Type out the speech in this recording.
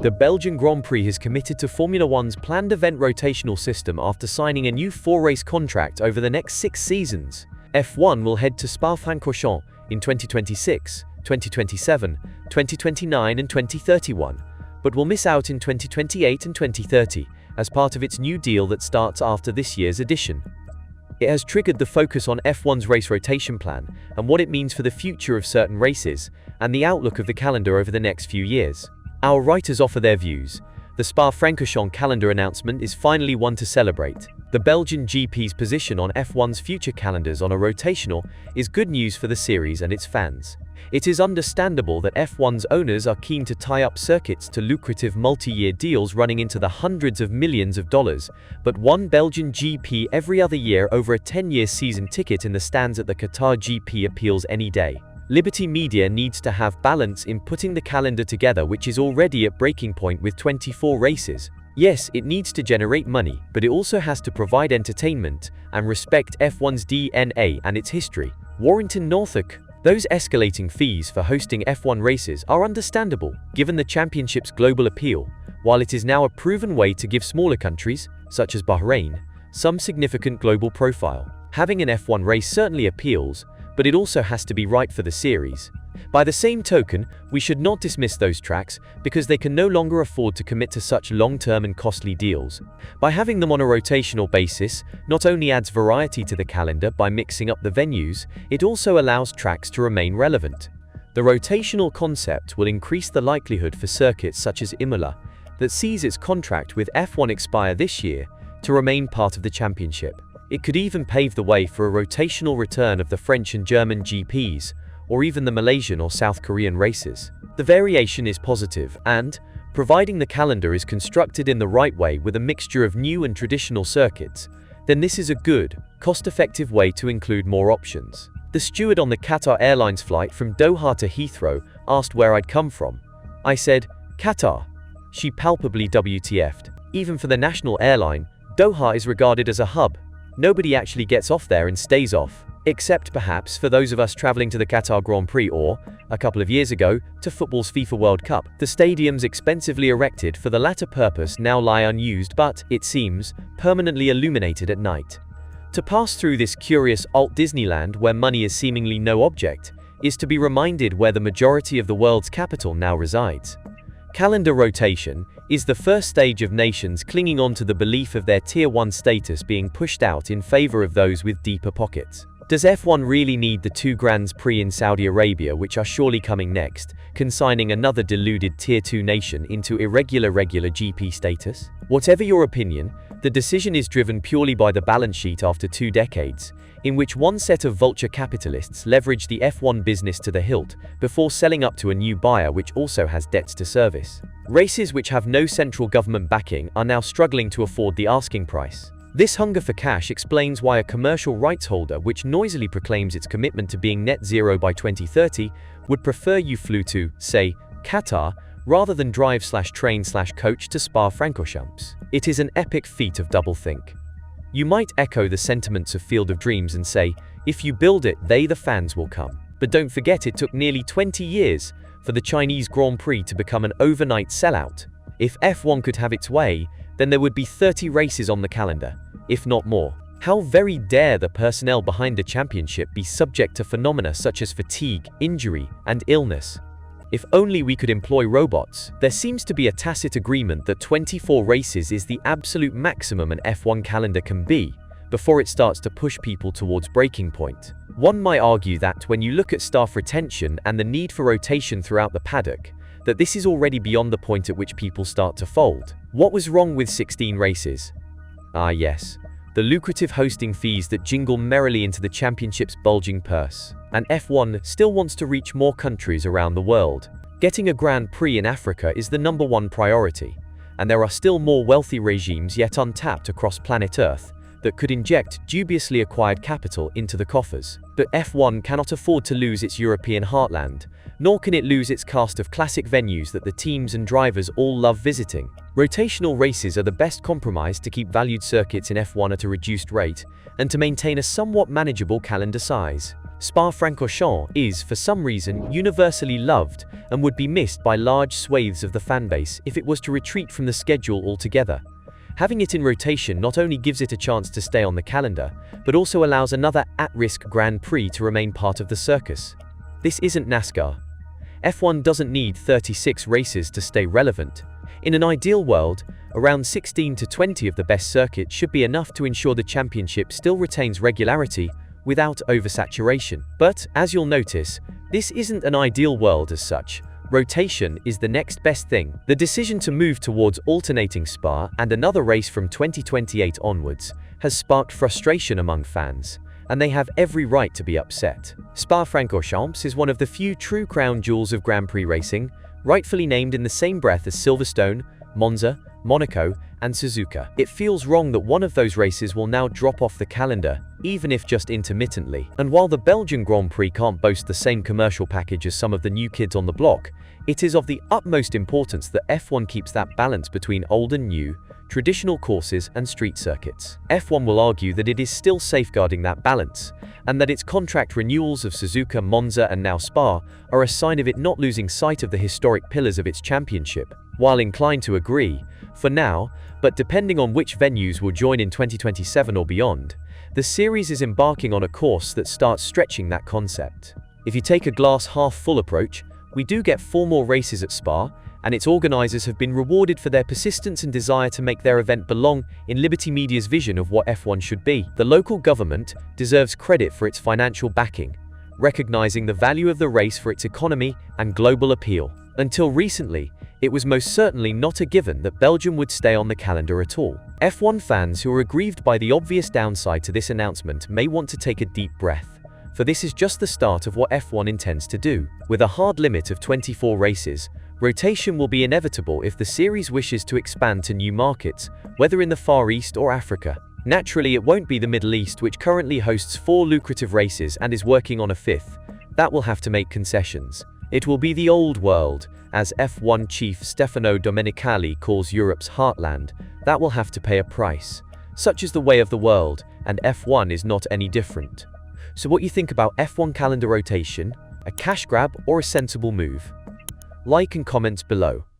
The Belgian Grand Prix has committed to Formula One's planned event rotational system after signing a new 4-race contract over the next 6 seasons. F1 will head to Spa-Francorchamps in 2026, 2027, 2029 and 2031, but will miss out in 2028 and 2030 as part of its new deal that starts after this year's edition. It has triggered the focus on F1's race rotation plan and what it means for the future of certain races and the outlook of the calendar over the next few years. Our writers offer their views. The Spa-Francorchamps calendar announcement is finally one to celebrate. The Belgian GP's position on F1's future calendars on a rotational is good news for the series and its fans. It is understandable that F1's owners are keen to tie up circuits to lucrative multi-year deals running into the hundreds of millions of dollars, but one Belgian GP every other year over a 10-year season ticket in the stands at the Qatar GP appeals any day. Liberty Media needs to have balance in putting the calendar together, which is already at breaking point with 24 races. Yes, it needs to generate money, but it also has to provide entertainment and respect F1's DNA and its history. Warrington Norfolk. Those escalating fees for hosting F1 races are understandable, given the championship's global appeal, while it is now a proven way to give smaller countries, such as Bahrain, some significant global profile. Having an F1 race certainly appeals, but it also has to be right for the series. By the same token, we should not dismiss those tracks because they can no longer afford to commit to such long-term and costly deals. By having them on a rotational basis, not only adds variety to the calendar by mixing up the venues, it also allows tracks to remain relevant. The rotational concept will increase the likelihood for circuits such as Imola, that sees its contract with F1 expire this year, to remain part of the championship. It could even pave the way for a rotational return of the French and German GPs, or even the Malaysian or South Korean races. The variation is positive and, providing the calendar is constructed in the right way with a mixture of new and traditional circuits, then this is a good, cost-effective way to include more options. The steward on the Qatar Airlines flight from Doha to Heathrow asked where I'd come from. I said, Qatar. She palpably WTF'd. Even for the national airline, Doha is regarded as a hub. Nobody actually gets off there and stays off, except perhaps for those of us traveling to the Qatar Grand Prix or, a couple of years ago, to football's FIFA World Cup. The stadiums expensively erected for the latter purpose now lie unused but, it seems, permanently illuminated at night. To pass through this curious alt Disneyland where money is seemingly no object, is to be reminded where the majority of the world's capital now resides. Calendar rotation is the first stage of nations clinging on to the belief of their Tier 1 status being pushed out in favor of those with deeper pockets. Does F1 really need the 2 Grands Prix in Saudi Arabia, which are surely coming next, consigning another deluded Tier 2 nation into regular GP status? Whatever your opinion, the decision is driven purely by the balance sheet after 2 decades, in which one set of vulture capitalists leveraged the F1 business to the hilt before selling up to a new buyer which also has debts to service. Races which have no central government backing are now struggling to afford the asking price. This hunger for cash explains why a commercial rights holder which noisily proclaims its commitment to being net zero by 2030 would prefer you flew to, say, Qatar, rather than drive/train/coach to Spa-Francorchamps. It is an epic feat of doublethink. You might echo the sentiments of Field of Dreams and say, if you build it, the fans will come. But don't forget it took nearly 20 years for the Chinese Grand Prix to become an overnight sellout. If F1 could have its way, then there would be 30 races on the calendar, if not more. How very dare the personnel behind the championship be subject to phenomena such as fatigue, injury, and illness? If only we could employ robots. There seems to be a tacit agreement that 24 races is the absolute maximum an F1 calendar can be, before it starts to push people towards breaking point. One might argue that when you look at staff retention and the need for rotation throughout the paddock, that this is already beyond the point at which people start to fold. What was wrong with 16 races? Ah yes, the lucrative hosting fees that jingle merrily into the championship's bulging purse. And F1 still wants to reach more countries around the world. Getting a Grand Prix in Africa is the #1 priority, and there are still more wealthy regimes yet untapped across planet Earth that could inject dubiously acquired capital into the coffers. But F1 cannot afford to lose its European heartland, nor can it lose its cast of classic venues that the teams and drivers all love visiting. Rotational races are the best compromise to keep valued circuits in F1 at a reduced rate and to maintain a somewhat manageable calendar size. Spa-Francorchamps is, for some reason, universally loved and would be missed by large swathes of the fanbase if it was to retreat from the schedule altogether. Having it in rotation not only gives it a chance to stay on the calendar, but also allows another at-risk Grand Prix to remain part of the circus. This isn't NASCAR. F1 doesn't need 36 races to stay relevant. In an ideal world, around 16 to 20 of the best circuits should be enough to ensure the championship still retains regularity without oversaturation. But, as you'll notice, this isn't an ideal world as such. Rotation is the next best thing. The decision to move towards alternating Spa and another race from 2028 onwards has sparked frustration among fans, and they have every right to be upset. Spa-Francorchamps is one of the few true crown jewels of Grand Prix racing, rightfully named in the same breath as Silverstone, Monza, Monaco, and Suzuka. It feels wrong that one of those races will now drop off the calendar, even if just intermittently. And while the Belgian Grand Prix can't boast the same commercial package as some of the new kids on the block, it is of the utmost importance that F1 keeps that balance between old and new, traditional courses and street circuits. F1 will argue that it is still safeguarding that balance, and that its contract renewals of Suzuka, Monza and now Spa are a sign of it not losing sight of the historic pillars of its championship. While inclined to agree, for now, but depending on which venues will join in 2027 or beyond, the series is embarking on a course that starts stretching that concept. If you take a glass-half-full approach, we do get 4 more races at Spa, and its organizers have been rewarded for their persistence and desire to make their event belong in Liberty Media's vision of what F1 should be. The local government deserves credit for its financial backing, recognizing the value of the race for its economy and global appeal. Until recently, it was most certainly not a given that Belgium would stay on the calendar at all. F1 fans who are aggrieved by the obvious downside to this announcement may want to take a deep breath, for this is just the start of what F1 intends to do. With a hard limit of 24 races, rotation will be inevitable if the series wishes to expand to new markets, whether in the Far East or Africa. Naturally, it won't be the Middle East, which currently hosts 4 lucrative races and is working on a 5th. That will have to make concessions. It will be the old world, as F1 chief Stefano Domenicali calls Europe's heartland. That will have to pay a price. Such is the way of the world, and F1 is not any different. So what you think about F1 calendar rotation? A cash grab or a sensible move? Like and comment below.